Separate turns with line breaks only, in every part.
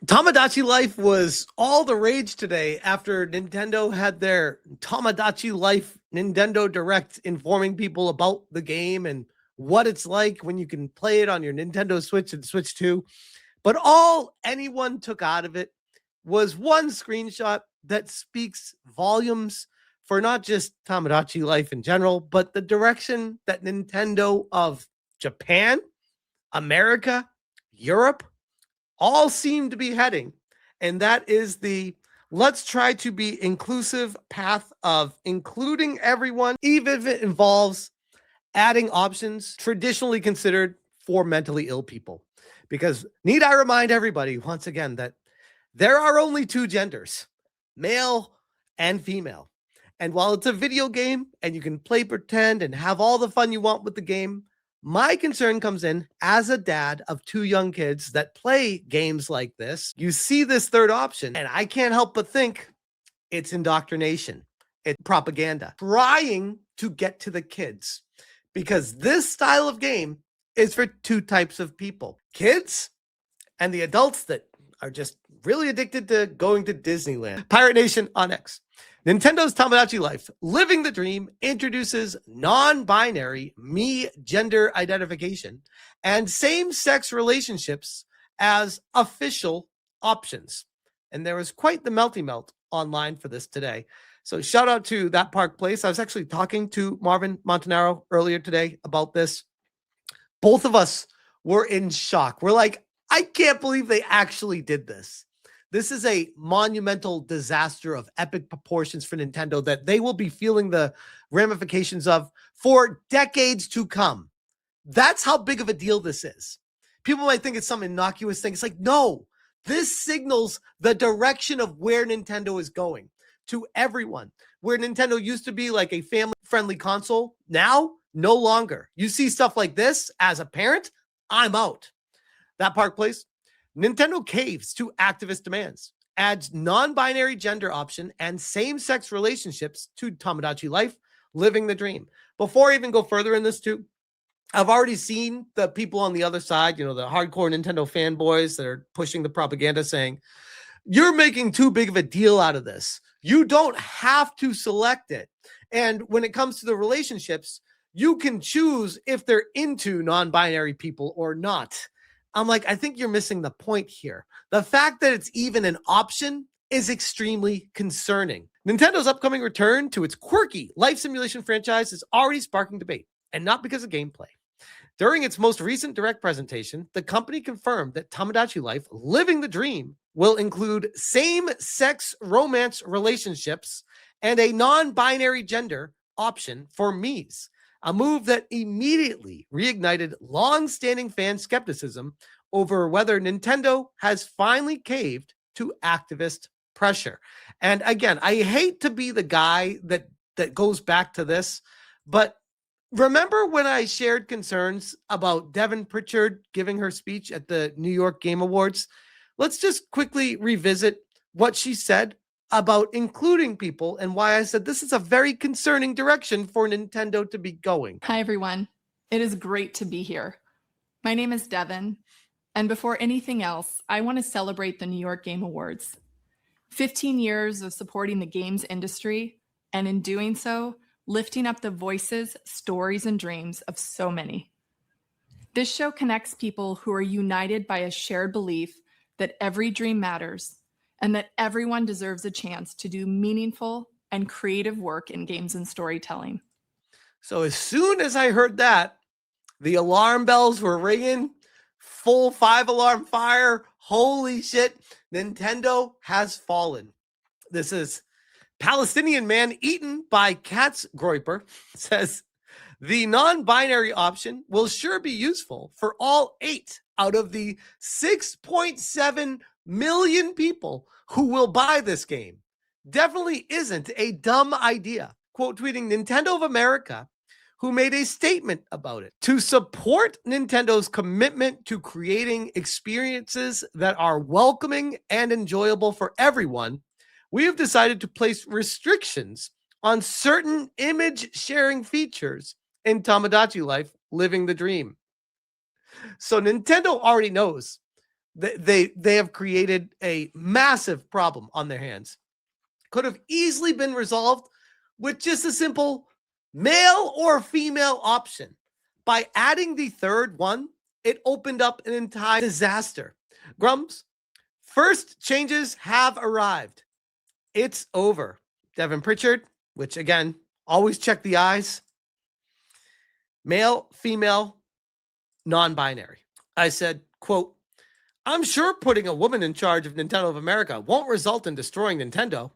Tomodachi Life was all the rage today after Nintendo had their Tomodachi Life Nintendo Direct informing people about the game and what it's like when you can play it on your Nintendo Switch and Switch 2. But all anyone took out of it was one screenshot that speaks volumes for not just Tomodachi Life in general, but the direction that Nintendo of Japan, America, Europe, all seem to be heading. And that is the let's try to be inclusive path of including everyone, even if it involves adding options traditionally considered for mentally ill people. Because need I remind everybody once again that there are only two genders, male and female. And while it's a video game and you can play pretend and have all the fun you want with the game, my concern comes in as a dad of two young kids that play games like this. You see this third option, and I can't help but think it's indoctrination, it's propaganda, trying to get to the kids. Because this style of game is for two types of people, kids and the adults that are just really addicted to going to Disneyland. Pirate Nation on X. Nintendo's Tomodachi Life, Living the Dream, introduces non-binary me gender identification and same-sex relationships as official options. And there was quite the melty melt online for this today. So shout out to That Park Place. I was actually talking to Marvin Montanaro earlier today about this. Both of us were in shock. We're like, I can't believe they actually did this. This is a monumental disaster of epic proportions for Nintendo that they will be feeling the ramifications of for decades to come. That's how big of a deal this is. People might think it's some innocuous thing. It's like, no, this signals the direction of where Nintendo is going to everyone. Where Nintendo used to be like a family-friendly console, now no longer. You see stuff like this as a parent, I'm out. That Park Place. Nintendo caves to activist demands, adds non-binary gender option and same-sex relationships to Tomodachi Life, Living the Dream. Before I even go further in this too, I've already seen the people on the other side, the hardcore Nintendo fanboys that are pushing the propaganda saying, you're making too big of a deal out of this. You don't have to select it. And when it comes to the relationships, you can choose if they're into non-binary people or not. I'm like, I think you're missing the point here. The fact that it's even an option is extremely concerning. Nintendo's upcoming return to its quirky life simulation franchise is already sparking debate, and not because of gameplay. During its most recent direct presentation, the company confirmed that Tomodachi Life, Living the Dream, will include same-sex romance relationships and a non-binary gender option for Miis. A move that immediately reignited long-standing fan skepticism over whether Nintendo has finally caved to activist pressure. And again, I hate to be the guy that goes back to this, but remember when I shared concerns about Devin Pritchard giving her speech at the New York Game Awards? Let's just quickly revisit what she said about including people and why I said this is a very concerning direction for Nintendo to be going.
Hi, everyone. It is great to be here. My name is Devin, and before anything else, I want to celebrate the New York Game Awards. 15 years of supporting the games industry, and in doing so, lifting up the voices, stories, and dreams of so many. This show connects people who are united by a shared belief that every dream matters and that everyone deserves a chance to do meaningful and creative work in games and storytelling.
So as soon as I heard that, the alarm bells were ringing, full 5-alarm fire. Holy shit, Nintendo has fallen. This is Palestinian man eaten by cats Groiper says, the non-binary option will sure be useful for all 8 out of the 6.7 million people who will buy this game. Definitely isn't a dumb idea. Quote tweeting Nintendo of America, who made a statement about it. To support Nintendo's commitment to creating experiences that are welcoming and enjoyable for everyone, we have decided to place restrictions on certain image sharing features in Tomodachi Life, Living the Dream. So Nintendo already knows They have created a massive problem on their hands. Could have easily been resolved with just a simple male or female option. By adding the third one, it opened up an entire disaster. Grums, first changes have arrived. It's over. Devin Pritchard, which again, always check the eyes. Male, female, non-binary. I said, quote, I'm sure putting a woman in charge of Nintendo of America won't result in destroying Nintendo.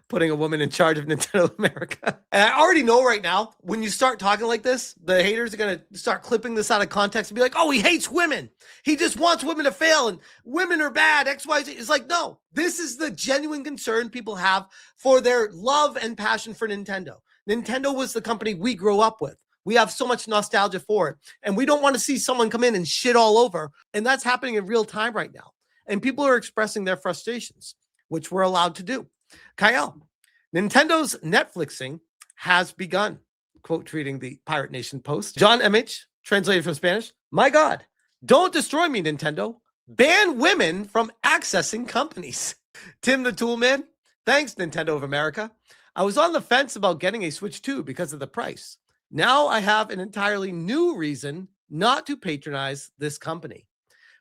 Putting a woman in charge of Nintendo of America. And I already know right now, when you start talking like this, the haters are going to start clipping this out of context and be like, oh, he hates women. He just wants women to fail and women are bad, X, Y, Z. It's like, no, this is the genuine concern people have for their love and passion for Nintendo. Nintendo was the company we grew up with. We have so much nostalgia for it. And we don't want to see someone come in and shit all over. And that's happening in real time right now. And people are expressing their frustrations, which we're allowed to do. Kyle, Nintendo's Netflixing has begun. Quote tweeting the Pirate Nation post. John MH, translated from Spanish. My God, don't destroy me, Nintendo. Ban women from accessing companies. Tim the Toolman, thanks, Nintendo of America. I was on the fence about getting a Switch 2 because of the price. Now I have an entirely new reason not to patronize this company.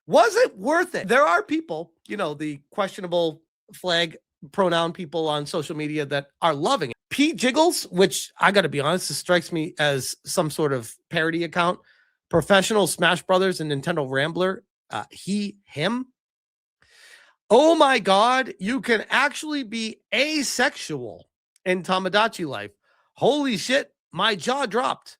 Was it worth it? There are people, the questionable flag pronoun people on social media that are loving it. Pete Jiggles, which I got to be honest, this strikes me as some sort of parody account. Professional Smash Brothers and Nintendo Rambler. Him. Oh my God, you can actually be asexual in Tomodachi Life. Holy shit, my jaw dropped.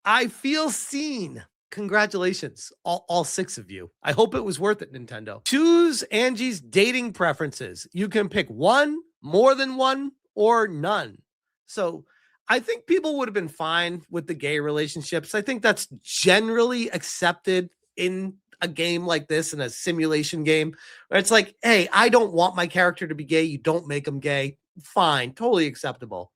I feel seen. Congratulations, all six of you. I hope it was worth it, Nintendo. Choose Angie's dating preferences. You can pick one, more than one, or none. So I think people would have been fine with the gay relationships. I think that's generally accepted in a game like this, in a simulation game, where it's like, hey, I don't want my character to be gay. You don't make him gay. Fine, totally acceptable.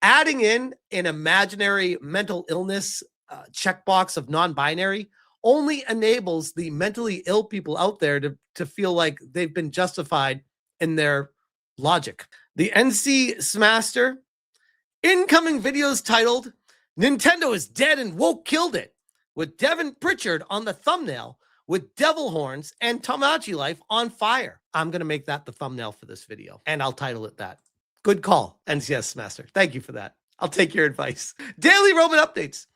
Adding in an imaginary mental illness checkbox of non-binary only enables the mentally ill people out there to feel like they've been justified in their logic. The NC Smaster incoming videos titled Nintendo is dead and woke killed it, with Devin Pritchard on the thumbnail with devil horns and Tomodachi Life on fire. I'm going to make that the thumbnail for this video and I'll title it that. Good call, NCS Master. Thank you for that. I'll take your advice. Daily Roman updates.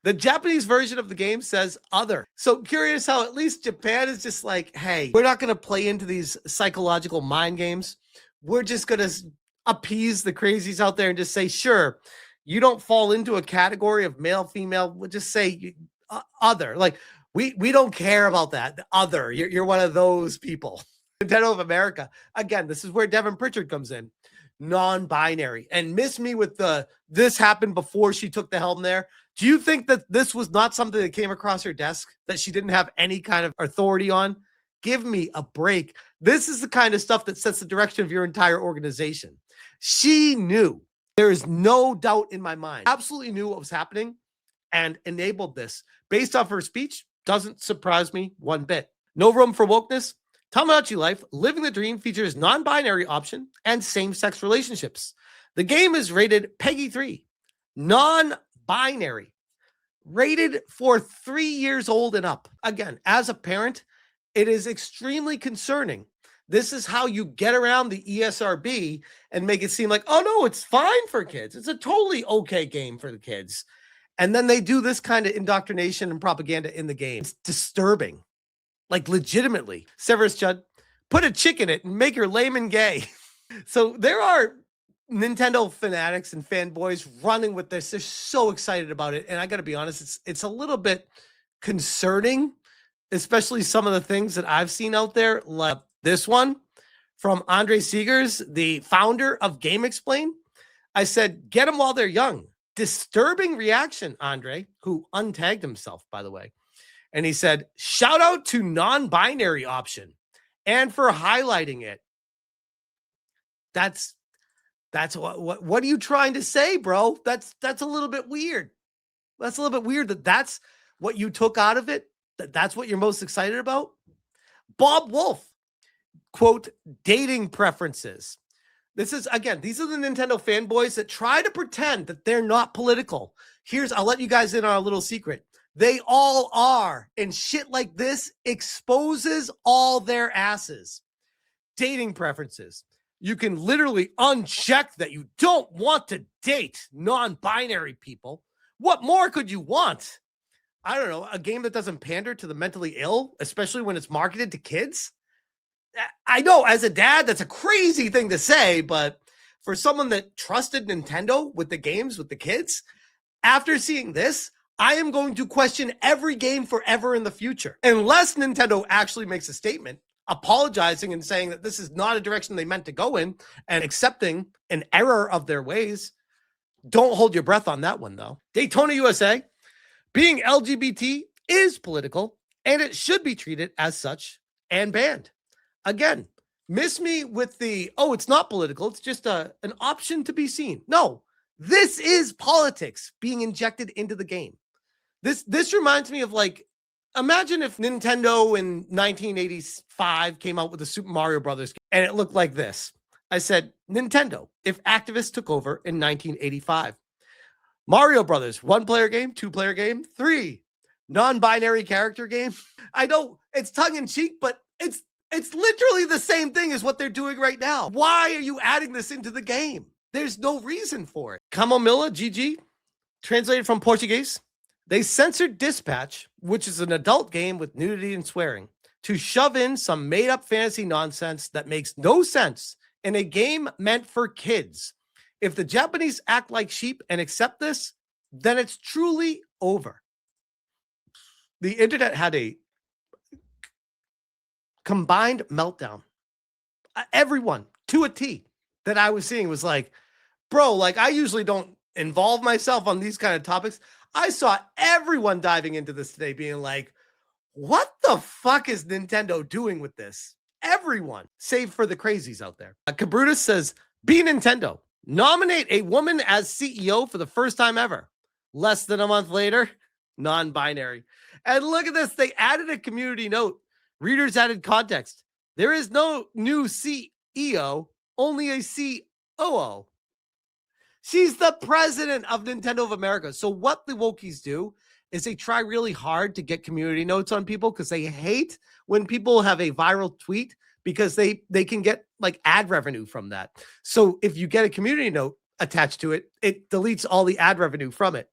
The Japanese version of the game says other. So curious how at least Japan is just like, hey, we're not going to play into these psychological mind games. We're just going to appease the crazies out there and just say, sure, you don't fall into a category of male, female. We'll just say other. Like, we don't care about that. The other. You're one of those people. Nintendo of America. Again, this is where Devin Pritchard comes in. Non-binary. And miss me with this happened before she took the helm there. Do you think that this was not something that came across her desk that she didn't have any kind of authority on? Give me a break. This is the kind of stuff that sets the direction of your entire organization. She knew. There is no doubt in my mind. Absolutely knew what was happening and enabled this. Based off her speech, doesn't surprise me one bit. No room for wokeness. Tomodachi Life, Living the Dream features non-binary option and same-sex relationships. The game is rated PEGI 3. Non-binary. Rated for 3 years old and up. Again, as a parent, it is extremely concerning. This is how you get around the ESRB and make it seem like, oh no, it's fine for kids. It's a totally okay game for the kids. And then they do this kind of indoctrination and propaganda in the game. It's disturbing. Like legitimately. Severus Judd, put a chick in it and make her lame and gay. So there are Nintendo fanatics and fanboys running with this. They're so excited about it. And I got to be honest, it's a little bit concerning, especially some of the things that I've seen out there, like this one from Andre Seegers, the founder of Game Explain. I said, get them while they're young. Disturbing reaction, Andre, who untagged himself, by the way. And he said, shout out to non-binary option and for highlighting it. That's what are you trying to say, bro? That's a little bit weird. That's a little bit weird that's what you took out of it. That's what you're most excited about. Bob Wolf, quote, dating preferences. This is, again, these are the Nintendo fanboys that try to pretend that they're not political. I'll let you guys in on a little secret. They all are. And shit like this exposes all their asses. Dating preferences. You can literally uncheck that you don't want to date non-binary people. What more could you want? I don't know, a game that doesn't pander to the mentally ill, especially when it's marketed to kids? I know as a dad, that's a crazy thing to say, but for someone that trusted Nintendo with the games, with the kids, after seeing this, I am going to question every game forever in the future. Unless Nintendo actually makes a statement, apologizing and saying that this is not a direction they meant to go in and accepting an error of their ways. Don't hold your breath on that one, though. Daytona, USA, being LGBT is political, and it should be treated as such and banned. Again, miss me with the, oh, it's not political. It's just an option to be seen. No, this is politics being injected into the game. This reminds me of, like, imagine if Nintendo in 1985 came out with a Super Mario Brothers game and it looked like this. I said, Nintendo, if activists took over in 1985. Mario Brothers, 1-player game, 2-player game, 3 non-binary character game. I know it's tongue in cheek, but it's literally the same thing as what they're doing right now. Why are you adding this into the game? There's no reason for it. Camomilla, GG, translated from Portuguese. They censored Dispatch, which is an adult game with nudity and swearing, to shove in some made-up fantasy nonsense that makes no sense in a game meant for kids. If the Japanese act like sheep and accept this, then it's truly over. The internet had a combined meltdown. Everyone, to a T, that I was seeing was like, bro, like, I usually don't involve myself on these kind of topics. I saw everyone diving into this today being like, what the fuck is Nintendo doing with this? Everyone, save for the crazies out there. Cabrutus says, be Nintendo. Nominate a woman as CEO for the first time ever. Less than a month later, non-binary. And look at this. They added a community note. Readers added context. There is no new CEO, only a COO. She's the president of Nintendo of America. So what the wokies do is they try really hard to get community notes on people because they hate when people have a viral tweet because they can get like ad revenue from that. So if you get a community note attached to it, it deletes all the ad revenue from it.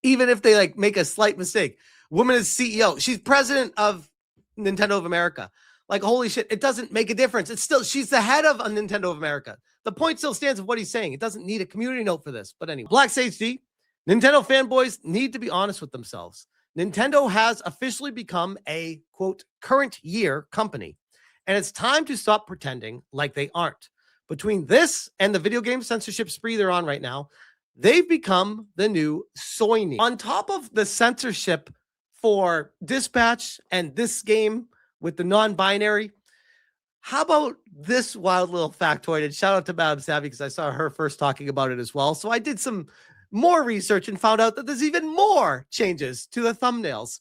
Even if they like make a slight mistake. Woman is CEO. She's president of Nintendo of America. Like, holy shit, it doesn't make a difference. It's still, she's the head of a Nintendo of America. The point still stands of what he's saying. It doesn't need a community note for this. But anyway, Black Sage D, Nintendo fanboys need to be honest with themselves. Nintendo has officially become a, quote, current year company. And it's time to stop pretending like they aren't. Between this and the video game censorship spree they're on right now, they've become the new Sony. On top of the censorship for Dispatch and this game with the non-binary, how about this wild little factoid? And shout out to Madame Savvy because I saw her first talking about it as well. So I did some more research and found out that there's even more changes to the thumbnails.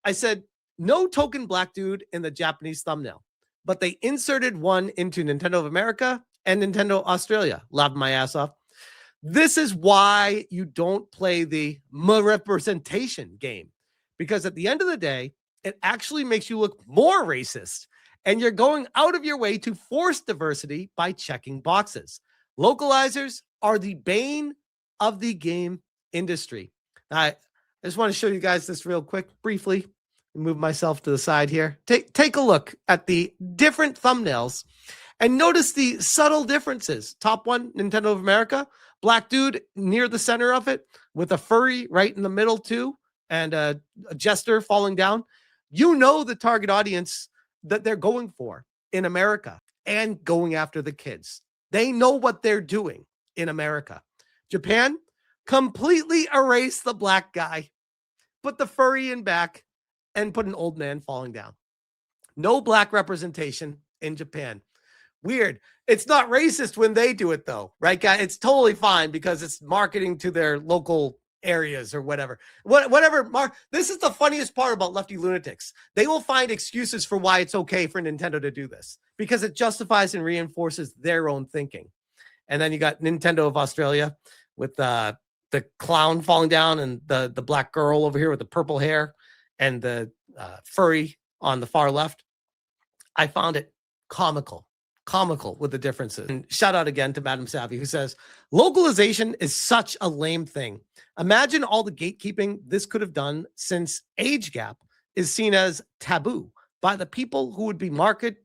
I said, no token black dude in the Japanese thumbnail, but they inserted one into Nintendo of America and Nintendo Australia. Laughing my ass off. This is why you don't play the representation game, because at the end of the day, it actually makes you look more racist, and you're going out of your way to force diversity by checking boxes. Localizers are the bane of the game industry. I just want to show you guys this real quick, briefly. Move myself to the side here. Take a look at the different thumbnails and notice the subtle differences. Top one, Nintendo of America, black dude near the center of it with a furry right in the middle too, and a jester falling down. You know the target audience that they're going for in America and going after the kids. They know what they're doing in America. Japan completely erased the black guy, put the furry in back, and put an old man falling down. No black representation in Japan. Weird. It's not racist when they do it though, right, guys? It's totally fine because it's marketing to their local areas or whatever. Mark, this is the funniest part about lefty lunatics. They will find excuses for why it's okay for Nintendo to do this because it justifies and reinforces their own thinking. And then you got Nintendo of Australia with the clown falling down and the black girl over here with the purple hair and the furry on the far left. I found it comical with the differences. And shout out again to Madam Savvy, who says, localization is such a lame thing. Imagine all the gatekeeping this could have done, since age gap is seen as taboo by the people who would be marketed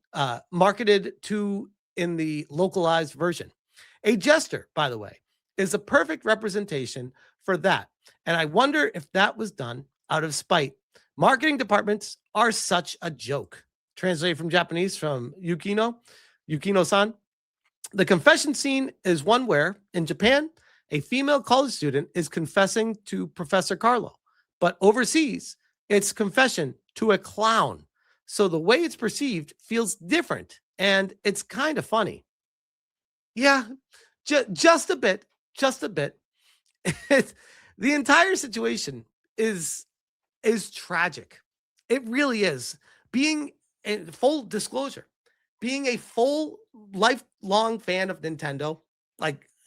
to in the localized version. A jester, by the way, is a perfect representation for that. And I wonder if that was done out of spite. Marketing departments are such a joke. Translated from Japanese from Yukino-san. The confession scene is one where, in Japan, a female college student is confessing to Professor Carlo, but overseas, it's confession to a clown. So the way it's perceived feels different, and it's kind of funny. Yeah, just a bit. The entire situation is tragic. It really is. Being in full disclosure, being a full lifelong fan of Nintendo,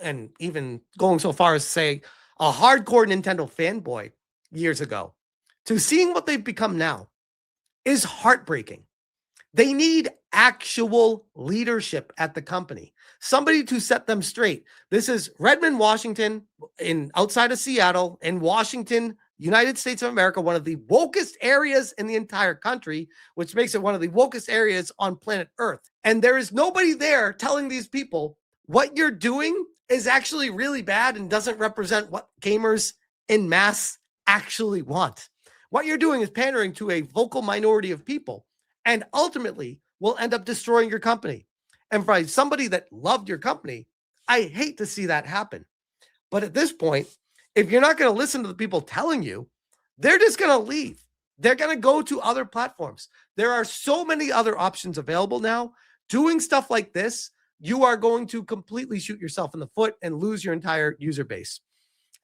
and even going so far as to say a hardcore Nintendo fanboy years ago, to seeing what they've become now is heartbreaking. They need actual leadership at the company, somebody to set them straight. This is Redmond, Washington, outside of Seattle, in Washington, United States of America, one of the wokest areas in the entire country, which makes it one of the wokest areas on planet Earth. And there is nobody there telling these people what you're doing is actually really bad and doesn't represent what gamers en masse actually want. What you're doing is pandering to a vocal minority of people and ultimately will end up destroying your company. And for somebody that loved your company, I hate to see that happen. But at this point, if you're not going to listen to the people telling you, they're just going to leave. They're going to go to other platforms. There are so many other options available now. Doing stuff like this, you are going to completely shoot yourself in the foot and lose your entire user base.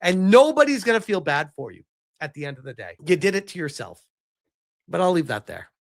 And nobody's going to feel bad for you at the end of the day. You did it to yourself. But I'll leave that there.